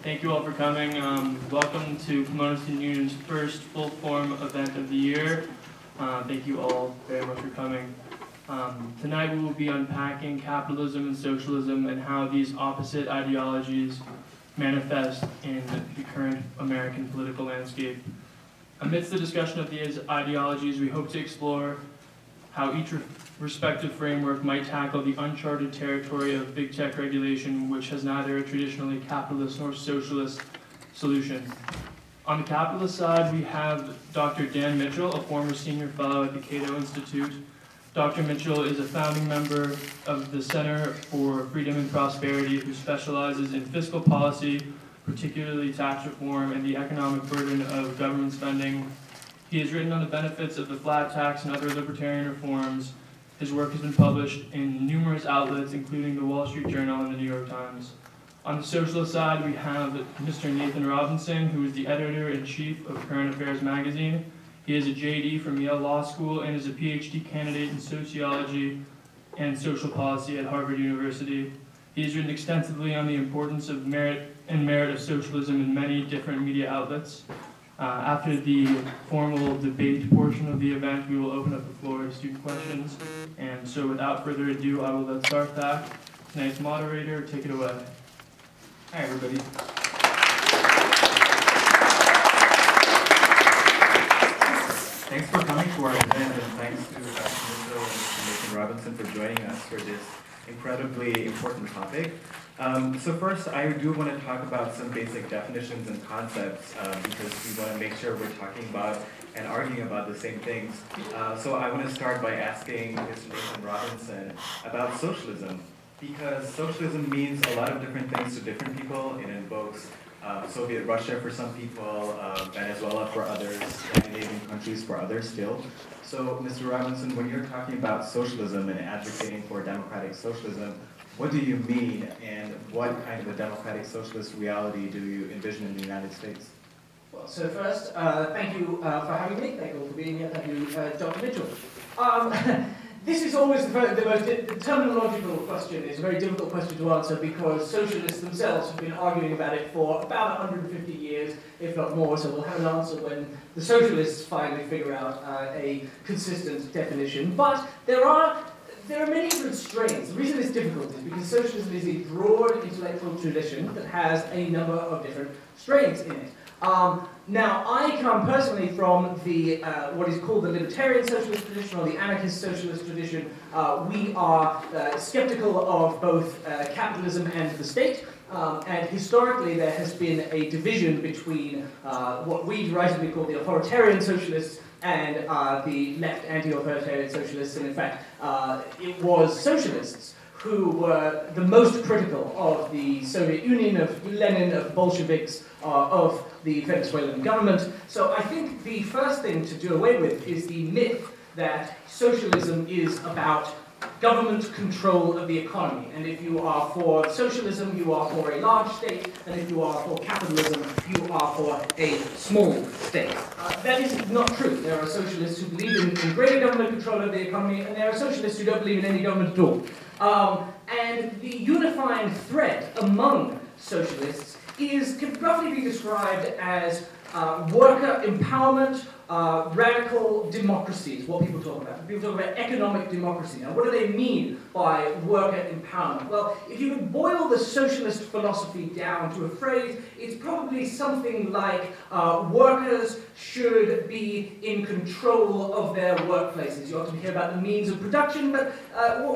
Thank you all for coming. Welcome to Pomona Student Union's first full-form event of the year. Thank you all very much for coming. Tonight we will be unpacking capitalism and socialism and how these opposite ideologies manifest in the current American political landscape. Amidst the discussion of these ideologies, we hope to explore how each respective framework might tackle the uncharted territory of big tech regulation, which has neither a traditionally capitalist nor socialist solution. On the capitalist side, we have Dr. Dan Mitchell, a former senior fellow at the Cato Institute. Dr. Mitchell is a founding member of the Center for Freedom and Prosperity, who specializes in fiscal policy, particularly tax reform, and the economic burden of government spending. He has written on the benefits of the flat tax and other libertarian reforms. His work has been published in numerous outlets, including the Wall Street Journal and the New York Times. On the socialist side, we have Mr. Nathan Robinson, who is the editor-in-chief of Current Affairs magazine. He is a JD from Yale Law School and is a PhD candidate in sociology and social policy at Harvard University. He has written extensively on the importance of merit of socialism in many different media outlets. After the formal debate portion of the event, we will open up the floor to student questions. And so without further ado, I will let Sarth back. Tonight's moderator, take it away. Hi, everybody. Thanks for coming to our event, and thanks to Dr. Mitchell and Nathan Robinson for joining us for this incredibly important topic. So first, I do want to talk about some basic definitions and concepts because we want to make sure we're talking about and arguing about the same things. So I want to start by asking Mr. Nathan Robinson about socialism, because socialism means a lot of different things to different people. It invokes Soviet Russia for some people, Venezuela for others, Scandinavian countries for others still. So Mr. Robinson, when you're talking about socialism and advocating for democratic socialism, what do you mean, and what kind of a democratic socialist reality do you envision in the United States? Well, so first, thank you for having me. Thank you all for being here. Thank you, Dr. Mitchell. This is always the terminological question is a very difficult question to answer because socialists themselves have been arguing about it for about 150 years, if not more, so we'll have an answer when the socialists finally figure out a consistent definition. But there are many different strains. The reason it's difficult is because socialism is a broad intellectual tradition that has a number of different strains in it. Now, I come personally from the what is called the libertarian socialist tradition or the anarchist socialist tradition. We are skeptical of both capitalism and the state. And historically, there has been a division between what we derisively call the authoritarian socialists and the left anti-authoritarian socialists. And in fact, it was socialists who were the most critical of the Soviet Union, of Lenin, of Bolsheviks, of the Venezuelan government. So I think the first thing to do away with is the myth that socialism is about government control of the economy. And if you are for socialism, you are for a large state, and if you are for capitalism, you are for a small state. That is not true. There are socialists who believe in greater government control of the economy, and there are socialists who don't believe in any government at all. And the unifying thread among socialists can roughly be described as worker empowerment, radical democracy is what people talk about. People talk about economic democracy. Now, what do they mean by worker empowerment? Well, if you could boil the socialist philosophy down to a phrase, it's probably something like workers should be in control of their workplaces. You often hear about the means of production, but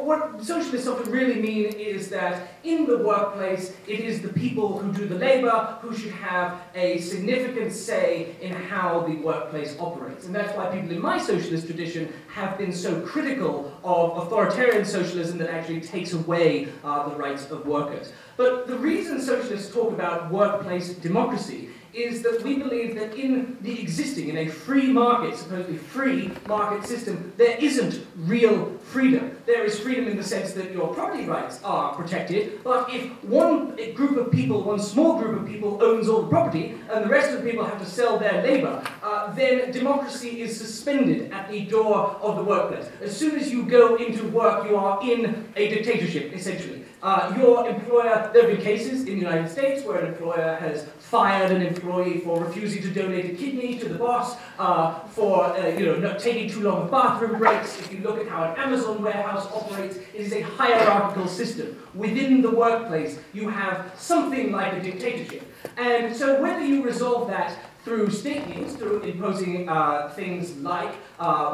what socialists often really mean is that in the workplace, it is the people who do the labor who should have a significant say in how the workplace operates. And that's why people in my socialist tradition have been so critical of authoritarian socialism that actually takes away the rights of workers. But the reason socialists talk about workplace democracy is that we believe that in a free market, supposedly free market system, there isn't real freedom. There is freedom in the sense that your property rights are protected, but if one group of people, one small group of people owns all the property, and the rest of the people have to sell their labor, then democracy is suspended at the door of the workplace. As soon as you go into work, you are in a dictatorship, essentially. Your employer, there have been cases in the United States where an employer has fired an employee for refusing to donate a kidney to the boss, for not taking too long of bathroom breaks. If you look at how an Amazon warehouse operates, it is a hierarchical system. Within the workplace, you have something like a dictatorship. And so whether you resolve that through state means, through imposing things like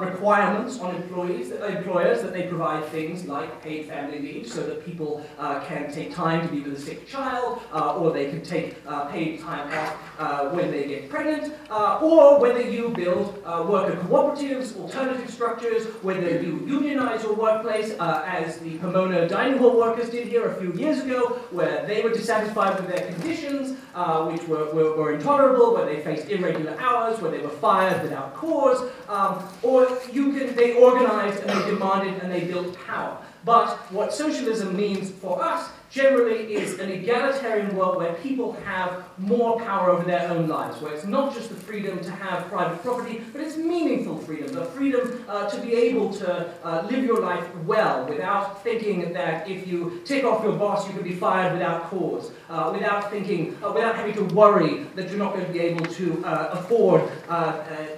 requirements on employers that they provide things like paid family leave so that people can take time to be with a sick child, or they can take paid time off when they get pregnant, or whether you build worker cooperatives, alternative structures, whether you unionize your workplace, as the Pomona dining hall workers did here a few years ago, where they were dissatisfied with their conditions, which were intolerable, where they faced irregular hours, where they were fired without cause, or they organized and they demanded and they built power. But what socialism means for us generally is an egalitarian world where people have more power over their own lives, where it's not just the freedom to have private property, but it's meaningful freedom, the freedom to be able to live your life well without thinking that if you tick off your boss, you can be fired without cause, without having to worry that you're not going to be able to afford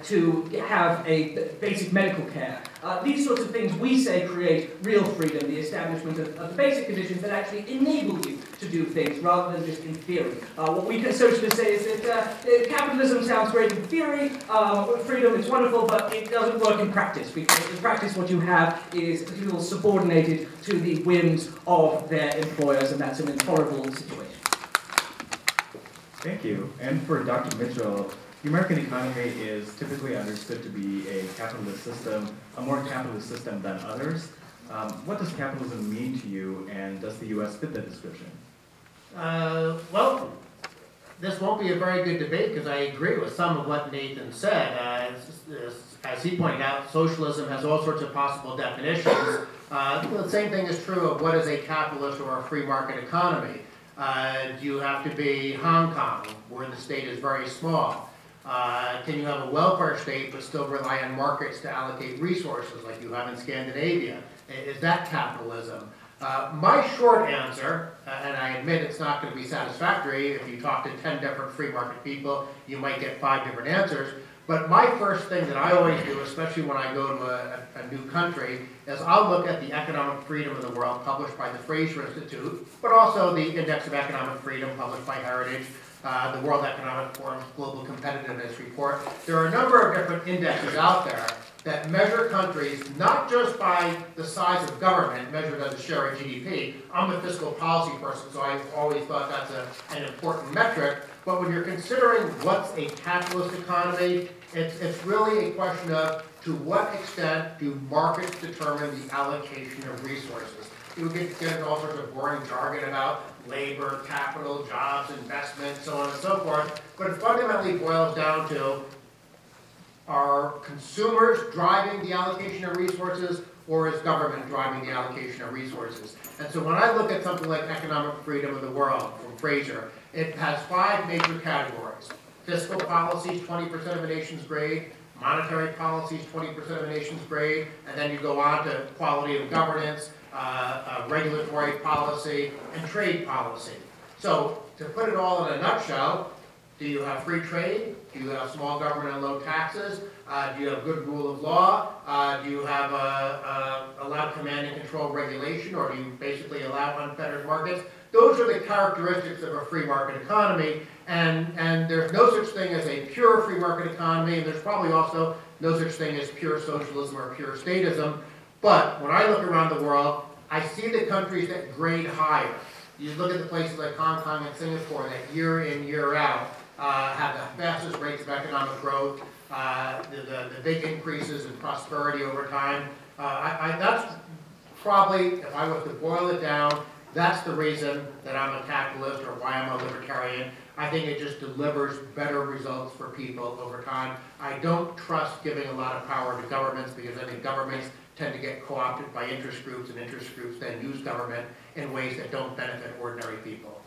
to have a basic medical care. These sorts of things, we say, create real freedom, the establishment of the basic conditions that actually enable you to do things rather than just in theory. What we can socialists say is that capitalism sounds great in theory, freedom is wonderful, but it doesn't work in practice, because in practice what you have is people subordinated to the whims of their employers, and that's an intolerable situation. Thank you. And for Dr. Mitchell, the American economy is typically understood to be a capitalist system, a more capitalist system than others. What does capitalism mean to you, and does the U.S. fit that description? Well, this won't be a very good debate because I agree with some of what Nathan said. As he pointed out, socialism has all sorts of possible definitions. The same thing is true of what is a capitalist or a free market economy. Do you have to be Hong Kong, where the state is very small? Can you have a welfare state but still rely on markets to allocate resources like you have in Scandinavia? Is that capitalism? My short answer, and I admit it's not going to be satisfactory, if you talk to 10 different free market people, you might get 5 different answers, but my first thing that I always do, especially when I go to a new country, is I'll look at the economic freedom of the world published by the Fraser Institute, but also the Index of Economic Freedom published by Heritage, the World Economic Forum's Global Competitiveness Report. There are a number of different indexes out there that measure countries not just by the size of government measured as a share of GDP. I'm a fiscal policy person, so I've always thought that's an important metric. But when you're considering what's a capitalist economy, it's really a question of to what extent do markets determine the allocation of resources. You get into all sorts of boring jargon about labor, capital, jobs, investment, so on and so forth, but it fundamentally boils down to, are consumers driving the allocation of resources, or is government driving the allocation of resources? And so when I look at something like economic freedom of the world from Fraser, it has 5 major categories. Fiscal policies, 20% of a nation's grade. Monetary policies, 20% of a nation's grade. And then you go on to quality of governance, regulatory policy, and trade policy. So to put it all in a nutshell, do you have free trade? Do you have small government and low taxes? Do you have good rule of law? Do you have allowed command and control regulation, or do you basically allow unfettered markets? Those are the characteristics of a free market economy, and there's no such thing as a pure free market economy, and there's probably also no such thing as pure socialism or pure statism. But when I look around the world, I see the countries that grade higher. You look at the places like Hong Kong and Singapore that year in, year out have the fastest rates of economic growth, the big increases in prosperity over time. That's probably, if I was to boil it down, that's the reason that I'm a capitalist or why I'm a libertarian. I think it just delivers better results for people over time. I don't trust giving a lot of power to governments because I think governments tend to get co-opted by interest groups, and interest groups then use government in ways that don't benefit ordinary people.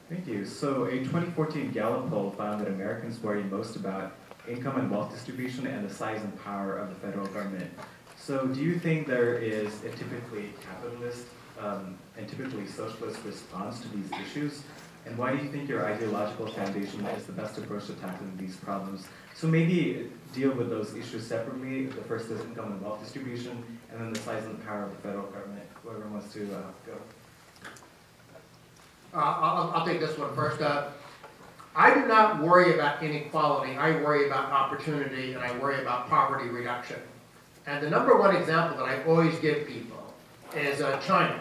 Thank you. So a 2014 Gallup poll found that Americans worry most about income and wealth distribution and the size and power of the federal government. So do you think there is a typically capitalist and typically socialist response to these issues? And why do you think your ideological foundation is the best approach to tackling these problems? So maybe deal with those issues separately. The first is income and wealth distribution, and then the size and the power of the federal government. Whoever wants to go. I'll take this one first. I do not worry about inequality. I worry about opportunity, and I worry about poverty reduction. And the number one example that I always give people is China.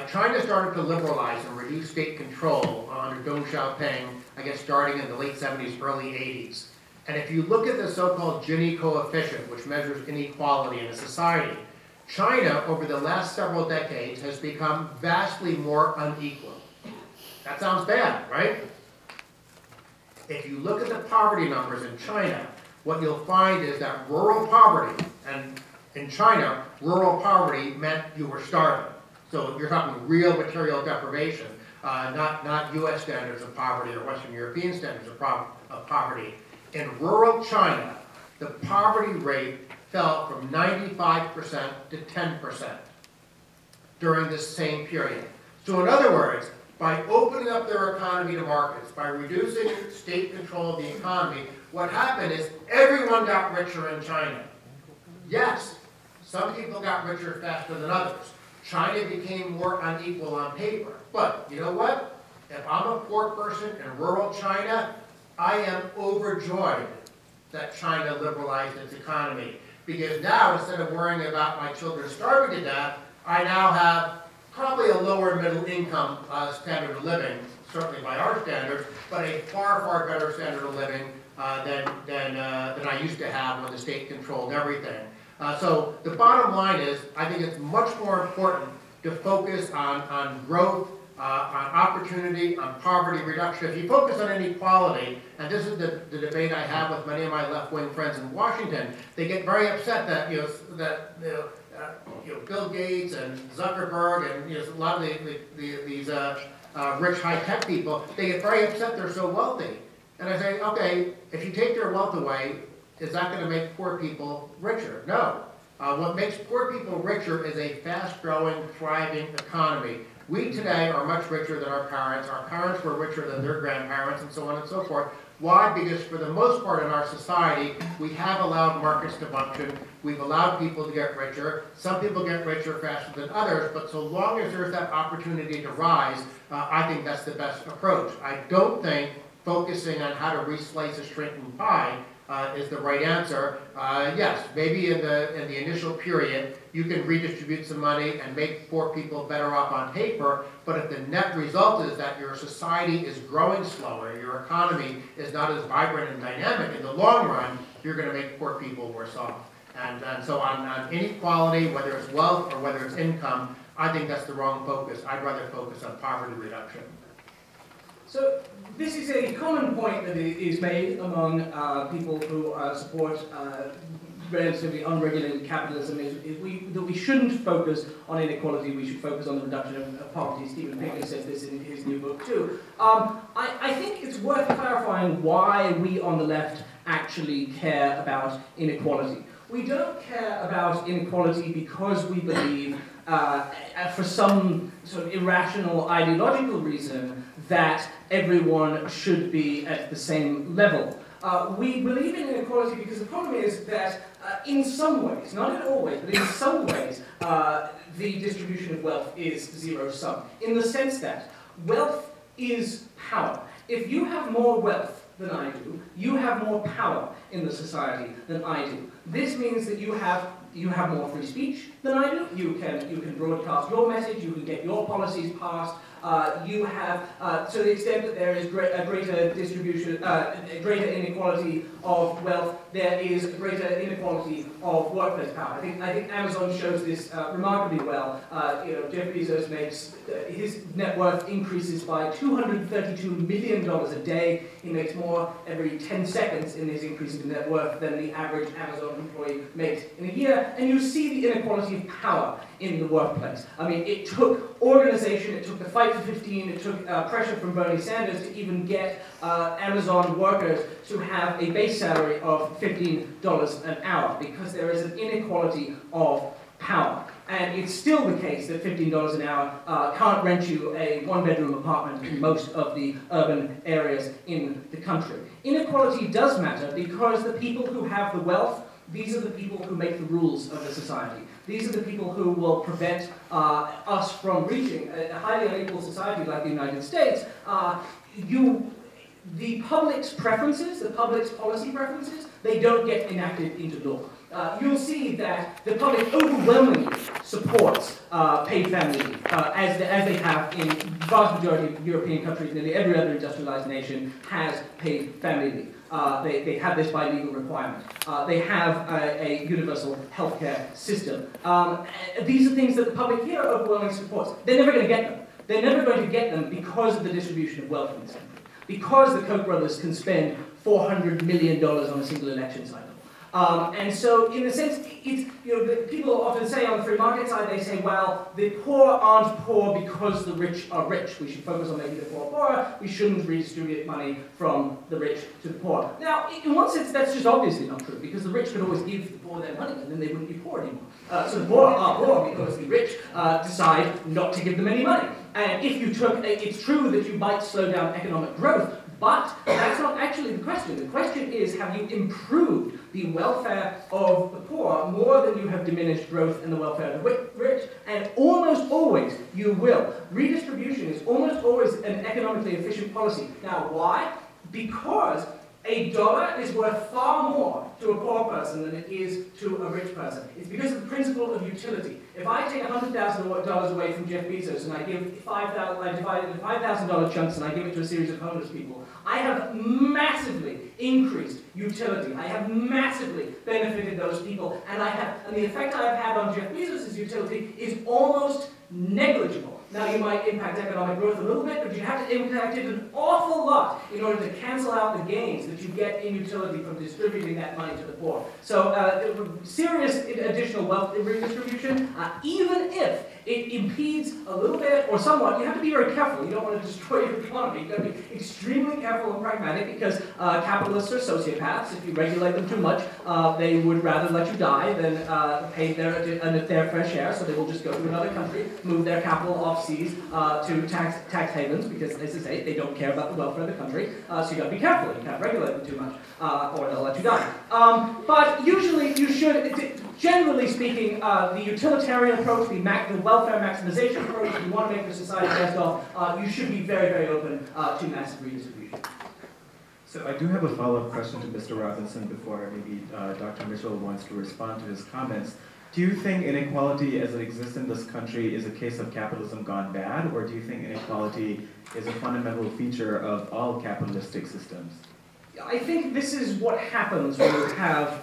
China started to liberalize and reduce state control under Deng Xiaoping, I guess starting in the late 70s, early 80s. And if you look at the so-called Gini coefficient, which measures inequality in a society, China, over the last several decades, has become vastly more unequal. That sounds bad, right? If you look at the poverty numbers in China, what you'll find is that rural poverty, and in China, rural poverty meant you were starving. So you're talking real material deprivation, not US standards of poverty or Western European standards of poverty. In rural China, the poverty rate fell from 95% to 10% during this same period. So in other words, by opening up their economy to markets, by reducing state control of the economy, what happened is everyone got richer in China. Yes, some people got richer faster than others. China became more unequal on paper. But you know what? If I'm a poor person in rural China, I am overjoyed that China liberalized its economy. Because now, instead of worrying about my children starving to death, I now have probably a lower middle income standard of living, certainly by our standards, but a far, far better standard of living than I used to have when the state controlled everything. So the bottom line is, I think it's much more important to focus on growth, on opportunity, on poverty reduction. If you focus on inequality, and this is the debate I have with many of my left-wing friends in Washington, they get very upset that Bill Gates and Zuckerberg and a lot of these rich high-tech people, they get very upset they're so wealthy. And I say, okay, if you take their wealth away, is that going to make poor people richer? No. What makes poor people richer is a fast-growing, thriving economy. We today are much richer than our parents. Our parents were richer than their grandparents, and so on and so forth. Why? Because for the most part in our society, we have allowed markets to function. We've allowed people to get richer. Some people get richer faster than others, but so long as there's that opportunity to rise, I think that's the best approach. I don't think focusing on how to reslice a shrinking pie is the right answer. Yes, maybe in the initial period, you can redistribute some money and make poor people better off on paper, but if the net result is that your society is growing slower, your economy is not as vibrant and dynamic, in the long run, you're going to make poor people worse off. And so on inequality, whether it's wealth or whether it's income, I think that's the wrong focus. I'd rather focus on poverty reduction. So this is a common point that is made among people who support relatively unregulated capitalism, that we shouldn't focus on inequality, we should focus on the reduction of poverty. Stephen Pinker says this in his new book too. I think it's worth clarifying why we on the left actually care about inequality. We don't care about inequality because we believe, for some sort of irrational ideological reason, that everyone should be at the same level. We believe in inequality because the problem is that in some ways, not in all ways, but in some ways, the distribution of wealth is zero-sum, in the sense that wealth is power. If you have more wealth than I do, you have more power in the society than I do. This means that you have more free speech than I do. You can broadcast your message. You can get your policies passed. You have, to the extent that there is a greater distribution, greater inequality of wealth, there is a greater inequality of workplace power. I think Amazon shows this remarkably well. Jeff Bezos makes his net worth increases by $232 million a day. He makes more every 10 seconds in his increase in net worth than the average Amazon employee makes in a year. And you see the inequality of power in the workplace. I mean, it took organization, it took the fight for 15, it took pressure from Bernie Sanders to even get Amazon workers to have a base salary of $15 an hour, because there is an inequality of power. And it's still the case that $15 an hour can't rent you a one-bedroom apartment in most of the urban areas in the country. Inequality does matter because the people who have the wealth, these are the people who make the rules of the society. These are the people who will prevent us from reaching a highly unequal society like the United States. The public's preferences, the public's policy preferences, they don't get enacted into law. You'll see that the public overwhelmingly supports paid family leave, as they have in the vast majority of European countries. Nearly every other industrialized nation has paid family leave. They have this by legal requirement. They have a universal healthcare system. These are things that the public here overwhelmingly supports. They're never going to get them. They're never going to get them because of the distribution of wealth in this country. Because the Koch brothers can spend $400 million on a single election cycle. And so, in a sense, it's, people often say on the free market side, they say, well, the poor aren't poor because the rich are rich. We should focus on making the poor poorer. We shouldn't redistribute money from the rich to the poor. Now, in one sense, that's just obviously not true, because the rich could always give the poor their money, and then they wouldn't be poor anymore. So the poor are poor because the rich decide not to give them any money. And if you took, it's true that you might slow down economic growth, but that's not actually the question. The question is, have you improved the welfare of the poor more than you have diminished growth in the welfare of the rich? And almost always you will. Redistribution is almost always an economically efficient policy. Now, why? Because a dollar is worth far more to a poor person than it is to a rich person. It's because of the principle of utility. If I take $100,000 away from Jeff Bezos and I give I divide it into $5,000 chunks and I give it to a series of homeless people, I have massively increased utility. I have massively benefited those people, and the effect I have had on Jeff Bezos' utility is almost negligible. Now, you might impact economic growth a little bit, but you have to impact it an awful lot in order to cancel out the gains that you get in utility from distributing that money to the poor. So, serious additional wealth redistribution, even if it impedes a little bit or somewhat, you have to be very careful. You don't want to destroy your economy. You've got to be extremely careful and pragmatic, because capitalists are sociopaths. If you regulate them too much, they would rather let you die than pay their fair share, so they will just go to another country, move their capital off seas to tax havens, because, as I say, they don't care about the welfare of the country, so you've got to be careful. You can't regulate them too much, or they'll let you die. But usually you should, generally speaking, the utilitarian approach, the welfare maximization approach, if you want to make the society best off, you should be very, very open to massive redistribution. So I do have a follow-up question to Mr. Robinson before maybe Dr. Mitchell wants to respond to his comments. Do you think inequality as it exists in this country is a case of capitalism gone bad, or do you think inequality is a fundamental feature of all capitalistic systems? I think this is what happens when you have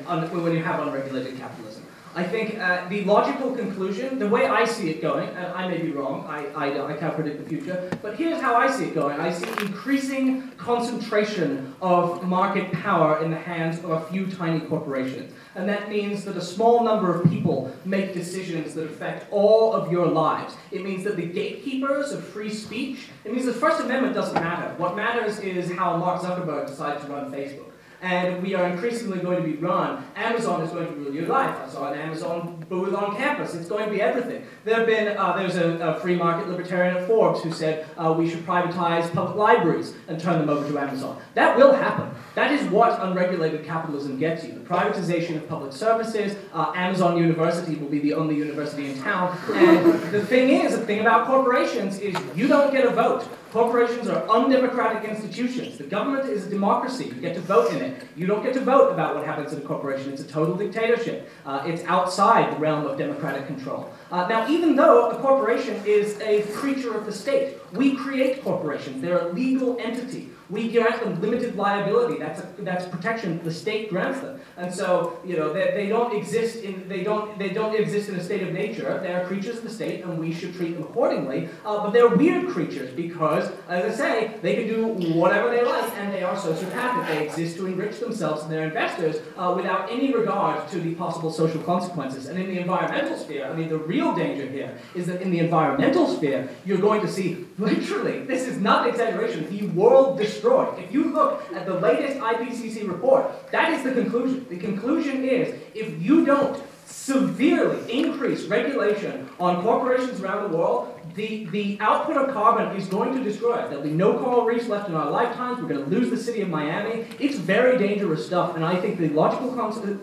unregulated capitalism. I think the logical conclusion, the way I see it going, and I may be wrong, I can't predict the future, but here's how I see it going. I see increasing concentration of market power in the hands of a few tiny corporations. And that means that a small number of people make decisions that affect all of your lives. It means that the gatekeepers of free speech, it means the First Amendment doesn't matter. What matters is how Mark Zuckerberg decides to run Facebook. And we are increasingly going to be run. Amazon is going to rule your life. I saw an Amazon booth on campus. It's going to be everything. There's a free market libertarian at Forbes who said we should privatize public libraries and turn them over to Amazon. That will happen. That is what unregulated capitalism gets you. The privatization of public services. Amazon University will be the only university in town. And the thing about corporations is you don't get a vote. Corporations are undemocratic institutions. The government is a democracy. You get to vote in it. You don't get to vote about what happens in a corporation. It's a total dictatorship. It's outside the realm of democratic control. Now, even though a corporation is a creature of the state, we create corporations. They're a legal entity. We grant them limited liability. That's protection the state grants them. And so, they don't exist in a state of nature. They are creatures of the state, and we should treat them accordingly. But they're weird creatures because, as I say, they can do whatever they like, and they are sociopathic. They exist to enrich themselves and their investors without any regard to the possible social consequences. And in the environmental sphere, I mean, the real danger here is that in the environmental sphere, you're going to see, literally, this is not exaggeration, the world destroyed. If you look at the latest IPCC report, that is the conclusion. The conclusion is, if you don't severely increase regulation on corporations around the world, the output of carbon is going to destroy it. There'll be no coral reefs left in our lifetimes. We're going to lose the city of Miami. It's very dangerous stuff, and I think the logical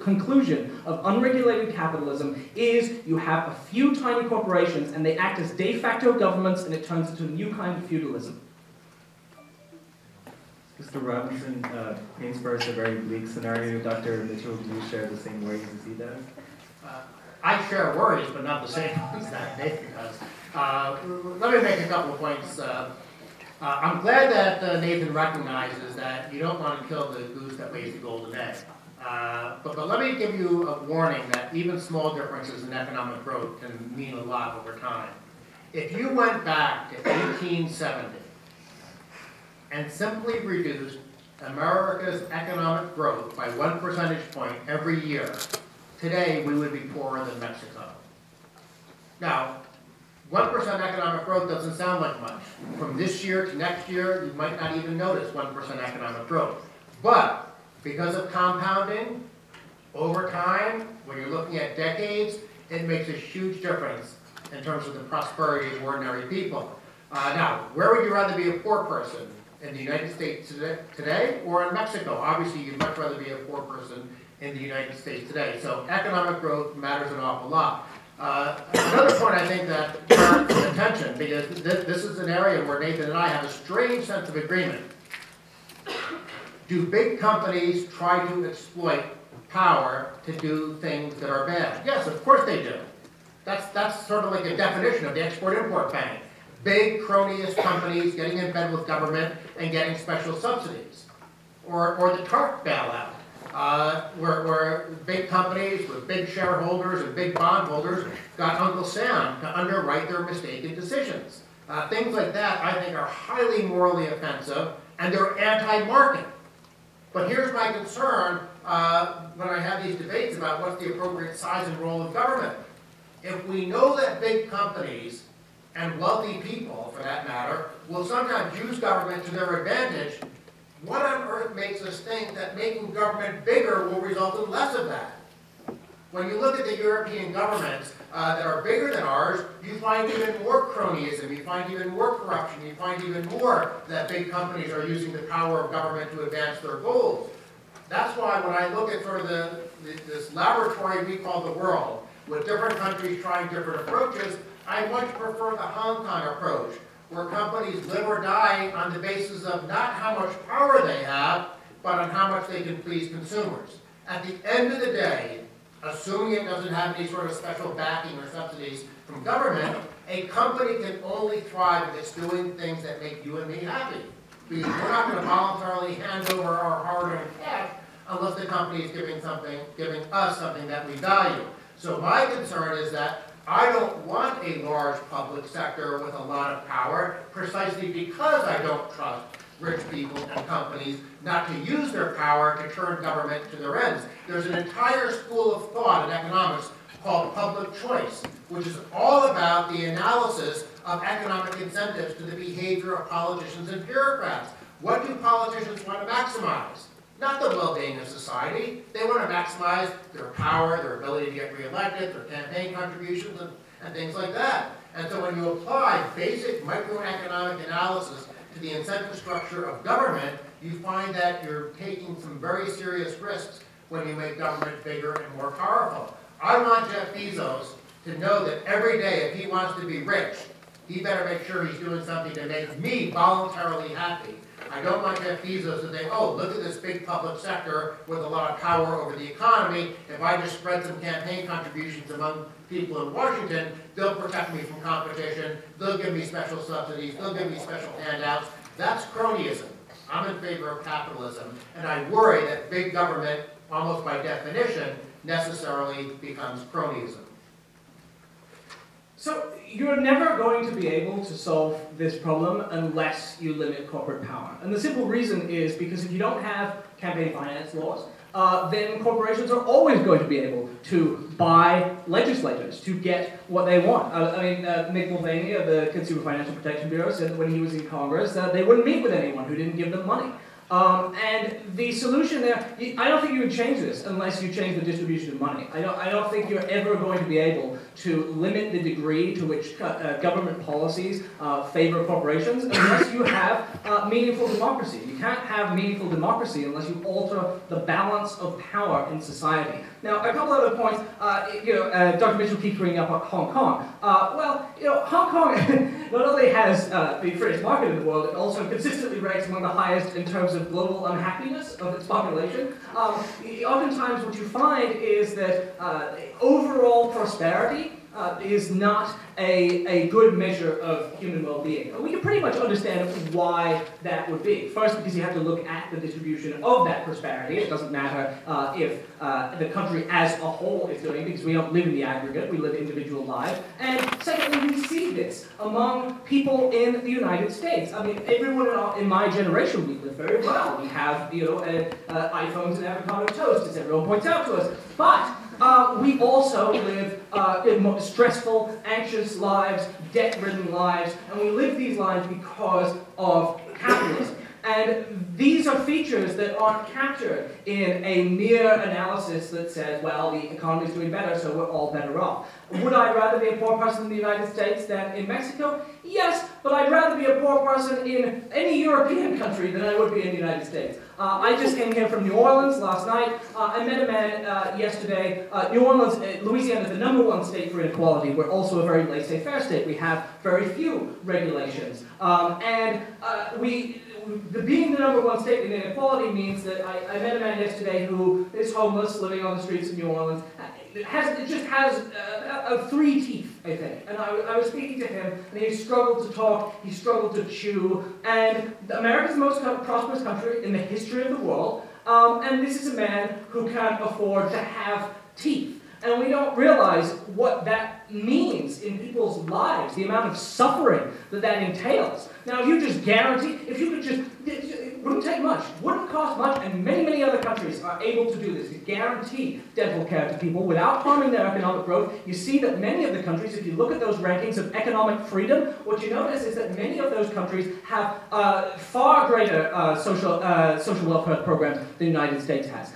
conclusion of unregulated capitalism is you have a few tiny corporations, and they act as de facto governments, and it turns into a new kind of feudalism. Mr. Robinson paints for us a very bleak scenario. Dr. Mitchell, do you share the same worries as he does? I share worries, but not the same ones that Nathan does. Let me make a couple of points. I'm glad that Nathan recognizes that you don't want to kill the goose that lays the golden egg. But let me give you a warning that even small differences in economic growth can mean a lot over time. If you went back to 1870 and simply reduced America's economic growth by 1 percentage point every year, today we would be poorer than Mexico. Now, 1% economic growth doesn't sound like much. From this year to next year, you might not even notice 1% economic growth. But because of compounding, over time, when you're looking at decades, it makes a huge difference in terms of the prosperity of ordinary people. Now, where would you rather be a poor person? In the United States today or in Mexico? Obviously, you'd much rather be a poor person in the United States today. So economic growth matters an awful lot. Another point I think that merits attention, because this is an area where Nathan and I have a strange sense of agreement. Do big companies try to exploit power to do things that are bad? Yes, of course they do. That's sort of like a definition of the Export-Import Bank. Big cronyist companies getting in bed with government and getting special subsidies. Or the TARP bailout, where big companies with big shareholders and big bondholders got Uncle Sam to underwrite their mistaken decisions. Things like that, I think, are highly morally offensive, and they're anti-market. But here's my concern when I have these debates about what's the appropriate size and role of government. If we know that big companies and wealthy people, for that matter, will sometimes use government to their advantage, what on earth makes us think that making government bigger will result in less of that? When you look at the European governments that are bigger than ours, you find even more cronyism, you find even more corruption, you find even more that big companies are using the power of government to advance their goals. That's why when I look at sort of this laboratory we call the world, with different countries trying different approaches, I much prefer the Hong Kong approach, where companies live or die on the basis of not how much power they have, but on how much they can please consumers. At the end of the day, assuming it doesn't have any sort of special backing or subsidies from government, a company can only thrive if it's doing things that make you and me happy. Because we're not going to voluntarily hand over our hard-earned cash unless the company is giving us something that we value. So my concern is that I don't want a large public sector with a lot of power, precisely because I don't trust rich people and companies not to use their power to turn government to their ends. There's an entire school of thought in economics called public choice, which is all about the analysis of economic incentives to the behavior of politicians and bureaucrats. What do politicians want to maximize? Not the well-being of society. They want to maximize their power, their ability to get reelected, their campaign contributions, and things like that. And so when you apply basic microeconomic analysis to the incentive structure of government, you find that you're taking some very serious risks when you make government bigger and more powerful. I want Jeff Bezos to know that every day, if he wants to be rich, he better make sure he's doing something to make me voluntarily happy. I don't want Jeff Bezos to think, oh, look at this big public sector with a lot of power over the economy. If I just spread some campaign contributions among people in Washington, they'll protect me from competition, they'll give me special subsidies, they'll give me special handouts. That's cronyism. I'm in favor of capitalism, and I worry that big government, almost by definition, necessarily becomes cronyism. So you're never going to be able to solve this problem unless you limit corporate power. And the simple reason is because if you don't have campaign finance laws, then corporations are always going to be able to buy legislators to get what they want. Mick Mulvaney of the Consumer Financial Protection Bureau said that when he was in Congress, they wouldn't meet with anyone who didn't give them money. And the solution there, I don't think you would change this unless you change the distribution of money. I don't think you're ever going to be able to limit the degree to which government policies favor corporations unless you have meaningful democracy. You can't have meaningful democracy unless you alter the balance of power in society. Now, a couple other points. Dr. Mitchell keeps bringing up Hong Kong. Hong Kong not only has the freest market in the world, it also consistently ranks among the highest in terms of global unhappiness of its population. Oftentimes what you find is that overall prosperity is not a good measure of human well-being. And we can pretty much understand why that would be. First, because you have to look at the distribution of that prosperity. It doesn't matter if the country as a whole is doing, because we don't live in the aggregate, we live individual lives. And secondly, we see this among people in the United States. I mean, everyone in my generation, we live very well. We have, iPhones and avocado toast, as everyone points out to us. But we also live in more stressful, anxious lives, debt-ridden lives, and we live these lives because of capitalism. And these are features that aren't captured in a mere analysis that says, well, the economy is doing better, so we're all better off. Would I rather be a poor person in the United States than in Mexico? Yes, but I'd rather be a poor person in any European country than I would be in the United States. I just came here from New Orleans last night. I met a man yesterday. New Orleans, Louisiana is the #1 state for inequality. We're also a very laissez-faire state. We have very few regulations. Being the #1 state in inequality means that I met a man yesterday who is homeless, living on the streets of New Orleans. It just has 3 teeth, I think. And I was speaking to him, and he struggled to talk, he struggled to chew. And America's the most prosperous country in the history of the world. And this is a man who can't afford to have teeth. And we don't realize what that means in people's lives, the amount of suffering that entails. Now, if you could just, it wouldn't take much, wouldn't cost much, and many, many other countries are able to do this, to guarantee dental care to people without harming their economic growth. You see that many of the countries, if you look at those rankings of economic freedom, what you notice is that many of those countries have far greater social welfare programs than the United States has.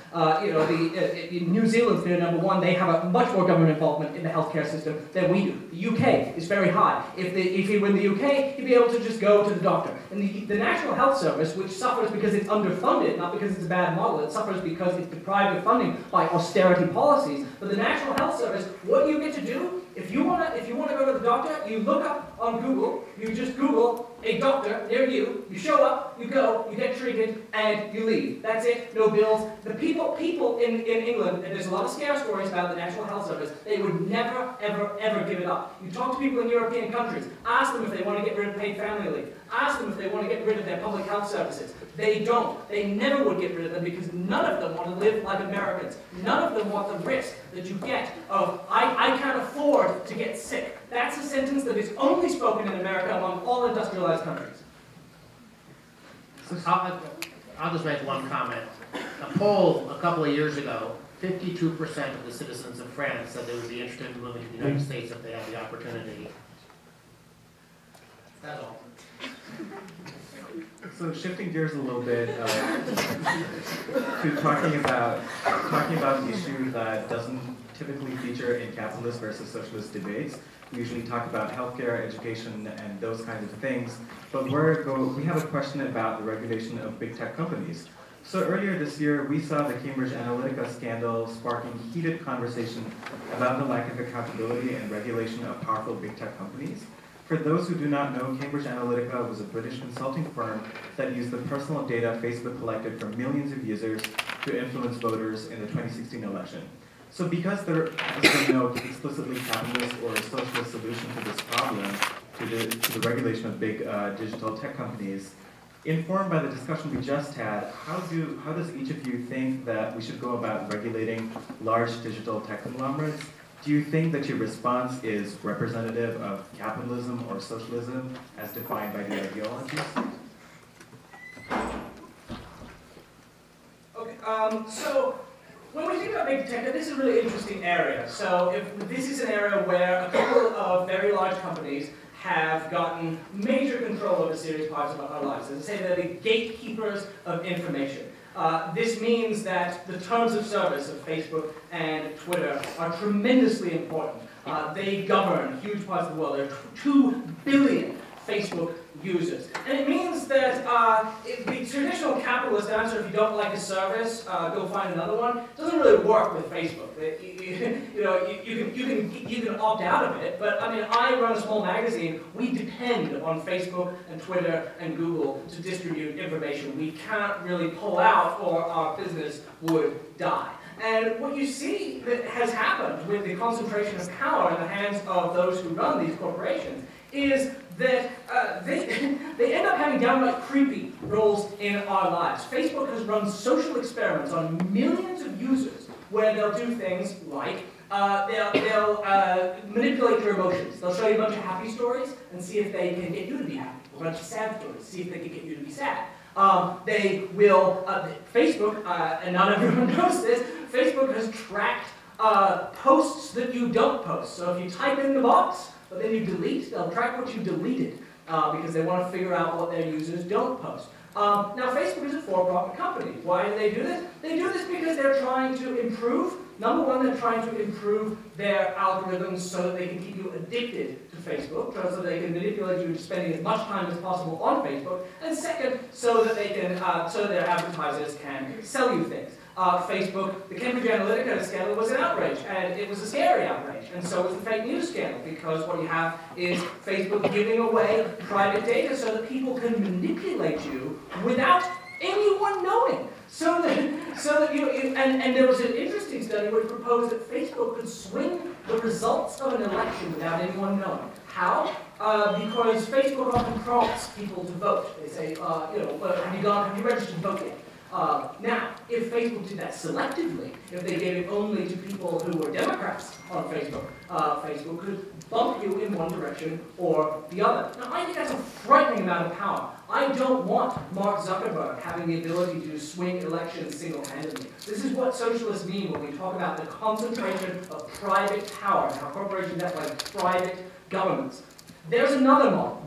New Zealand's near #1. They have a much more government involvement in the healthcare system than we do. The UK is very high. If you were in the UK, you'd be able to just go to the doctor. And the National Health Service, which suffers because it's underfunded, not because it's a bad model, it suffers because it's deprived of funding by austerity policies. But the National Health Service, what you get to do, if you want to go to the doctor, you look up on Google, you just Google a doctor near you, you show up, you go, you get treated, and you leave. That's it, no bills. The people in England, and there's a lot of scare stories about the National Health Service, they would never, ever, ever give it up. You talk to people in European countries, ask them if they want to get rid of paid family leave, ask them if they want to get rid of their public health services. They don't. They never would get rid of them because none of them want to live like Americans. None of them want the risk that you get of, I can't afford to get sick. That's a sentence that is only spoken in America among all industrialized countries. I'll just make one comment. A poll a couple of years ago, 52% of the citizens of France said they would be interested in moving to the United States if they had the opportunity. That's all. So shifting gears a little bit to talking about an issue that doesn't typically feature in capitalist versus socialist debates. We usually talk about healthcare, education, and those kinds of things. But we have a question about the regulation of big tech companies. So earlier this year, we saw the Cambridge Analytica scandal sparking heated conversation about the lack of accountability and regulation of powerful big tech companies. For those who do not know, Cambridge Analytica was a British consulting firm that used the personal data Facebook collected from millions of users to influence voters in the 2016 election. So because there has been no explicitly capitalist or socialist solution to this problem, to the regulation of big digital tech companies, informed by the discussion we just had, how does each of you think that we should go about regulating large digital tech conglomerates? Do you think that your response is representative of capitalism or socialism as defined by the ideologies? Okay, so when we think about big tech, this is a really interesting area. So if this is an area where a couple of very large companies have gotten major control over serious parts of our lives. As I say, they're the gatekeepers of information. This means that the terms of service of Facebook and Twitter are tremendously important. They govern huge parts of the world. There are 2 billion Facebook users. And it means that the traditional capitalist answer, if you don't like a service, go find another one, doesn't really work with Facebook. You can opt out of it, but I mean, I run a small magazine. We depend on Facebook and Twitter and Google to distribute information. We can't really pull out or our business would die. And what you see that has happened with the concentration of power in the hands of those who run these corporations is that they end up having downright creepy roles in our lives. Facebook has run social experiments on millions of users where they'll do things like they'll manipulate your emotions. They'll show you a bunch of happy stories and see if they can get you to be happy. A bunch of sad stories, see if they can get you to be sad. They will, Facebook, and not everyone knows this, Facebook has tracked posts that you don't post. So if you type in the box, but then you delete, they'll track what you deleted because they want to figure out what their users don't post. Now, Facebook is a for-profit company. Why do they do this? They do this because they're trying to improve. Number one, they're trying to improve their algorithms so that they can keep you addicted to Facebook, so that they can manipulate you into spending as much time as possible on Facebook. And second, so that they can, so their advertisers can sell you things. Facebook, the Cambridge Analytica scandal was an outrage, and it was a scary outrage, and so was the fake news scandal, because what you have is Facebook giving away private data so that people can manipulate you without anyone knowing. So that you and there was an interesting study which proposed that Facebook could swing the results of an election without anyone knowing. How? Because Facebook often prompts people to vote. They say, have you registered to vote yet? Now, if Facebook did that selectively, if they gave it only to people who were Democrats on Facebook, Facebook could bump you in one direction or the other. Now, I think that's a frightening amount of power. I don't want Mark Zuckerberg having the ability to swing elections single-handedly. This is what socialists mean when we talk about the concentration of private power and how corporations act like private governments. There's another model,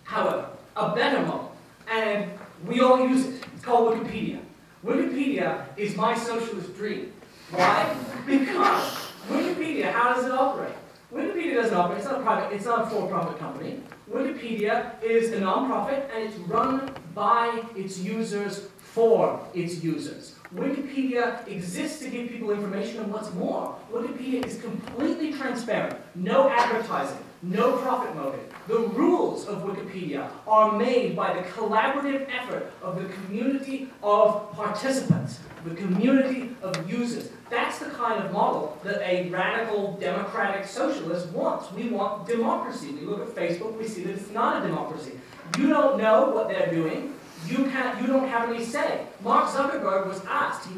however, a better model, and we all use it. It's called Wikipedia. Wikipedia is my socialist dream. Why? Because Wikipedia, how does it operate? Wikipedia doesn't operate, it's not a for-profit company. Wikipedia is a non-profit and it's run by its users for its users. Wikipedia exists to give people information, and what's more, Wikipedia is completely transparent. No advertising, no profit motive. The rules of Wikipedia are made by the collaborative effort of the community of participants, the community of users. That's the kind of model that a radical democratic socialist wants. We want democracy. We look at Facebook, we see that it's not a democracy. You don't know what they're doing. You don't have any say. Mark Zuckerberg was asked,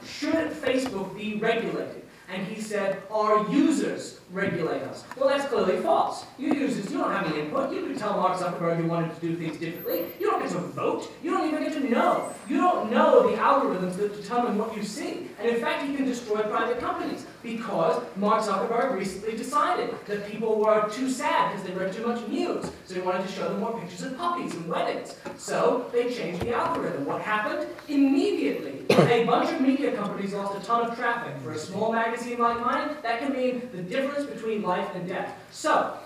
should Facebook be regulated? And he said, our users regulate us. Well, that's clearly false. You users, you don't have any input. You could tell Mark Zuckerberg you wanted to do things differently. You don't get to vote. You don't even get to know. You don't know the algorithms that determine what you see. And in fact, you can destroy private companies because Mark Zuckerberg recently decided that people were too sad because they read too much news. So he wanted to show them more pictures of puppies and weddings. So they changed the algorithm. What happened? Immediately, a bunch of media companies lost a ton of traffic. For a small magazine like mine, that can mean the difference between life and death. So,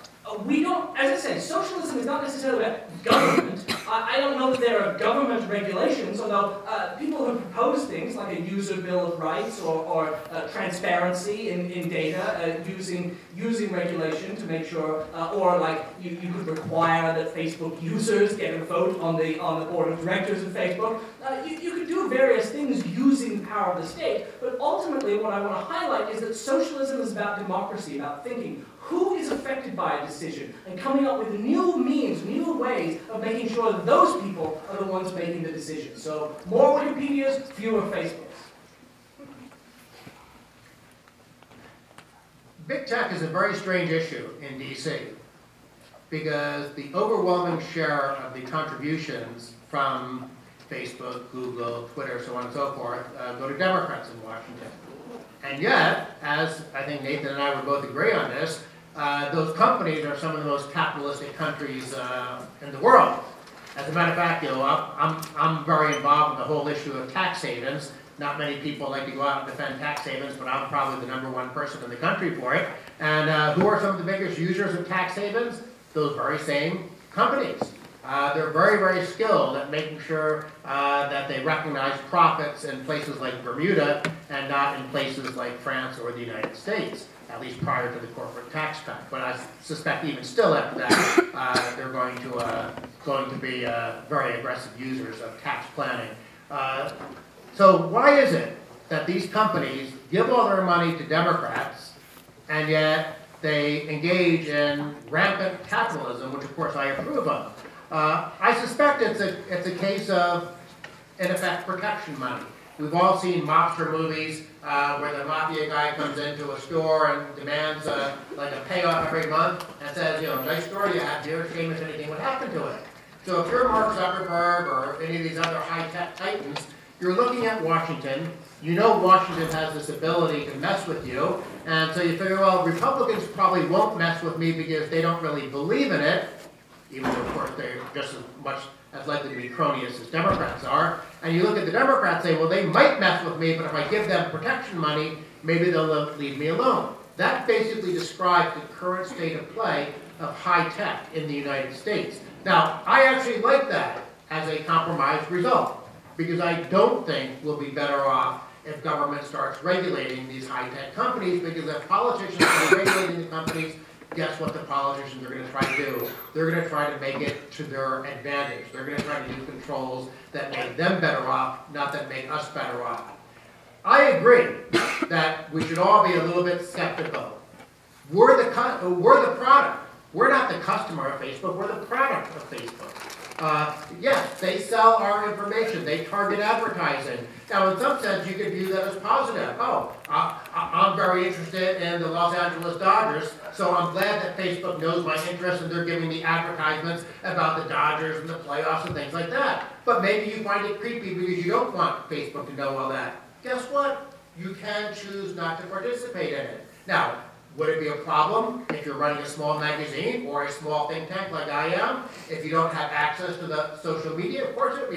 we don't, as I say, socialism is not necessarily about government. I don't know that there are government regulations, although people who propose things like a user bill of rights or transparency in data, using regulation to make sure, or like you could require that Facebook users get a vote on the board of directors of Facebook. You could do various things using the power of the state, but ultimately what I want to highlight is that socialism is about democracy, about thinking. Who is affected by a decision? And coming up with new means, new ways of making sure that those people are the ones making the decision. So, more Wikipedias, fewer Facebooks. Big tech is a very strange issue in DC because the overwhelming share of the contributions from Facebook, Google, Twitter, so on and so forth, go to Democrats in Washington. And yet, as I think Nathan and I would both agree on this, those companies are some of the most capitalistic countries in the world. As a matter of fact, I'm very involved in the whole issue of tax havens. Not many people like to go out and defend tax havens, but I'm probably the #1 person in the country for it. And who are some of the biggest users of tax havens? Those very same companies. They're very, very skilled at making sure that they recognize profits in places like Bermuda and not in places like France or the United States, at least prior to the corporate tax cut. But I suspect even still after that, they're going to be very aggressive users of tax planning. So why is it that these companies give all their money to Democrats and yet they engage in rampant capitalism, which of course I approve of? I suspect it's a case of, in effect, protection money. We've all seen mobster movies where the mafia guy comes into a store and demands like a payoff every month and says, nice store you have here, shame if anything would happen to it. So if you're Mark Zuckerberg or any of these other high-tech titans, you're looking at Washington. You know Washington has this ability to mess with you, and so you figure, well, Republicans probably won't mess with me because they don't really believe in it, even though, of course, they're just as much as likely to be cronies as Democrats are. And you look at the Democrats and say, well, they might mess with me, but if I give them protection money, maybe they'll leave me alone. That basically describes the current state of play of high tech in the United States. Now, I actually like that as a compromised result, because I don't think we'll be better off if government starts regulating these high-tech companies, because if politicians are regulating the companies, guess what the politicians are going to try to do? They're going to try to make it to their advantage. They're going to try to do controls that make them better off, not that make us better off. I agree that we should all be a little bit skeptical. We're the product. We're not the customer of Facebook, we're the product of Facebook. Yes, they sell our information, they target advertising. Now, in some sense, you could view that as positive. Oh, I'm very interested in the Los Angeles Dodgers, so I'm glad that Facebook knows my interests and they're giving me advertisements about the Dodgers and the playoffs and things like that. But maybe you find it creepy because you don't want Facebook to know all that. Guess what? You can choose not to participate in it. Now, would it be a problem if you're running a small magazine or a small think tank like I am, if you don't have access to the social media? Of course it would be.